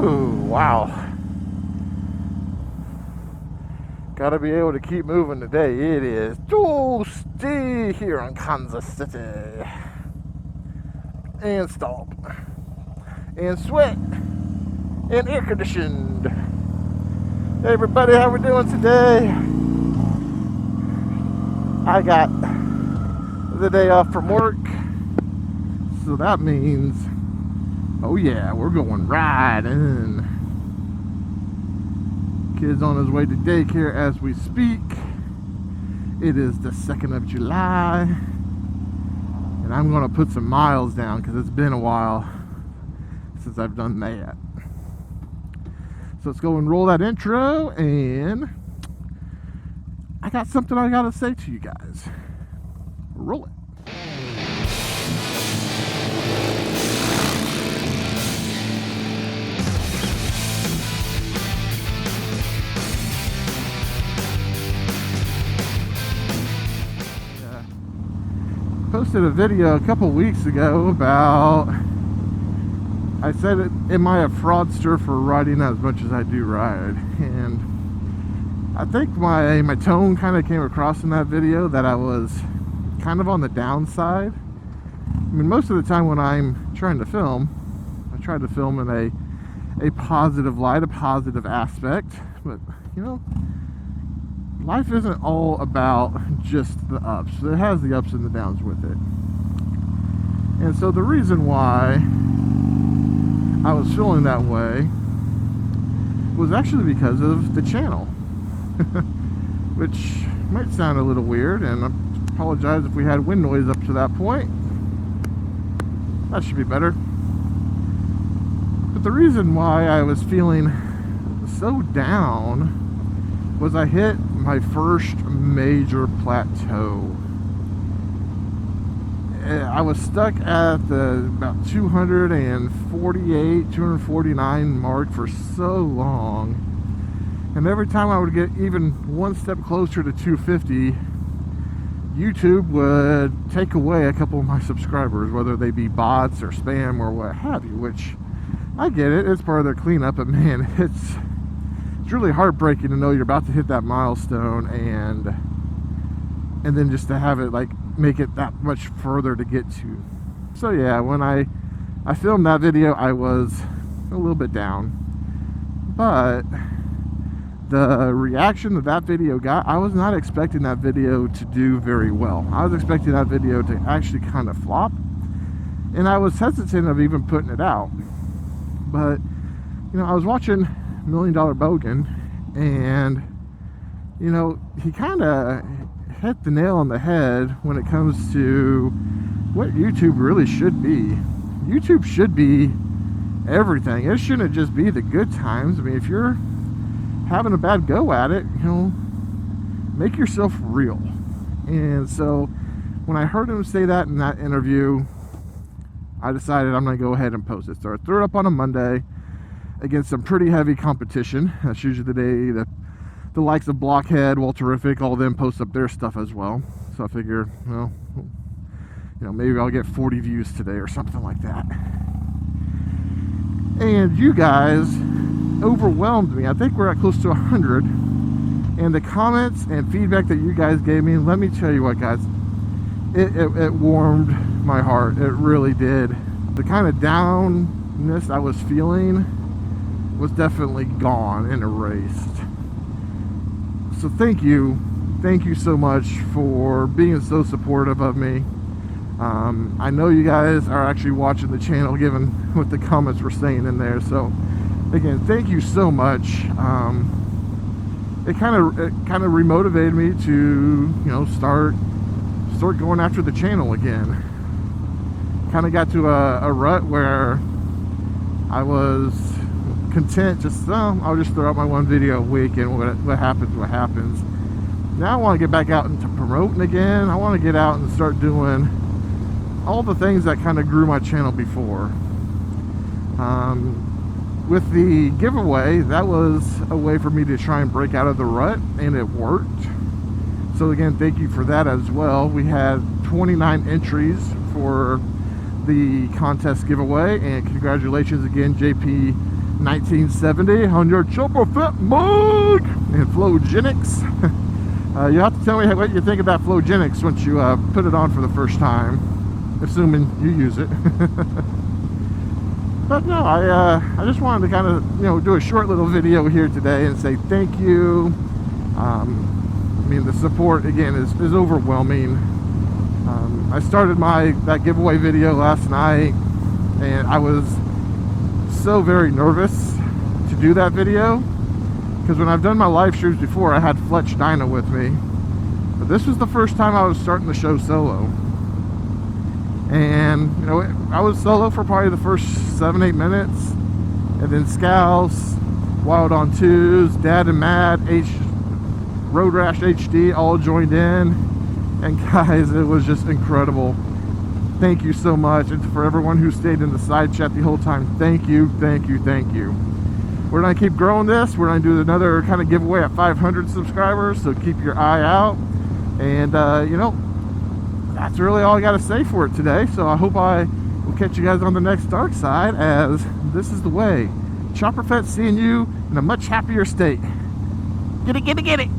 Whew, wow. Gotta be able to keep moving today. It is toasty here in Kansas City. And stop. And sweat. And air conditioned. Hey everybody, how we doing today? I got the day off from work. So that means, oh yeah, we're going riding. Kid's on his way to daycare as we speak. It is the 2nd of July. And I'm going to put some miles down because it's been a while since I've done that. So let's go and roll that intro, and I got something I got to say to you guys. Roll it. Posted a video a couple weeks ago about, I said, am I a fraudster for riding as much as I do ride? And I think my tone kind of came across in that video that I was kind of on the downside. I mean, most of the time when I'm trying to film, I try to film in a positive light, a positive aspect. But, you know, life isn't all about just the ups. It has the ups and the downs with it. And so the reason why I was feeling that way was actually because of the channel. Which might sound a little weird, and I apologize if we had wind noise up to that point. That should be better. But the reason why I was feeling so down was I hit my first major plateau. I was stuck at the about 248, 249 mark for so long, and every time I would get even one step closer to 250, YouTube would take away a couple of my subscribers, whether they be bots or spam or what have you, which I get it, it's part of their cleanup, but man, it's really heartbreaking to know you're about to hit that milestone and then just to have it like make it that much further to get to. So yeah, when I filmed that video, I was a little bit down, but the reaction that video got, I was not expecting that video to do very well. I was expecting that video to actually kind of flop, and I was hesitant of even putting it out. But you know, I was watching $1 Million Bogan, and you know, he kind of hit the nail on the head when it comes to what YouTube really should be. YouTube should be everything. It shouldn't just be the good times. I mean, if you're having a bad go at it, you know, make yourself real. And so when I heard him say that in that interview, I decided I'm going to go ahead and post it. So I threw it up on a Monday against some pretty heavy competition. That's usually the day the likes of Blockhead, Walterific, all of them post up their stuff as well. So I figure, well, you know, maybe I'll get 40 views today or something like that. And you guys overwhelmed me. I think we're at close to 100. And the comments and feedback that you guys gave me, let me tell you what, guys, it warmed my heart. It really did. The kind of downness I was feeling was definitely gone and erased. So thank you so much for being so supportive of me. I know you guys are actually watching the channel, given what the comments were saying in there. So again, thank you so much. It kind of remotivated me to, you know, start going after the channel again. Kind of got to a rut where I was content, just I'll just throw out my one video a week, and what happens. Now I want to get back out into promoting again. I want to get out and start doing all the things that kind of grew my channel before. With the giveaway, that was a way for me to try and break out of the rut, and it worked. So again, thank you for that as well. We had 29 entries for the contest giveaway, and congratulations again, JP 1970 on your ChopperFett mug and Flowgenics. You have to tell me what you think about Flowgenics once you put it on for the first time, assuming you use it. But no, I just wanted to kind of, you know, do a short little video here today and say thank you. I mean, the support again is overwhelming. I started that giveaway video last night, and I was so very nervous to do that video, because when I've done my live streams before, I had Dyna with me, but this was the first time I was starting the show solo. And you know, I was solo for probably the first 7-8 minutes, and then Scouts, Wild on Twos, Dad and Matt, Road Rash HD all joined in, and guys, it was just incredible. Thank you so much, and for everyone who stayed in the side chat the whole time, thank you, thank you, thank you. We're gonna keep growing this. We're gonna do another kind of giveaway at 500 subscribers, so keep your eye out. And you know, that's really all I gotta say for it today. So I hope I will catch you guys on the next dark side, as this is the way. ChopperFett seeing you in a much happier state. Get it, get it, get it.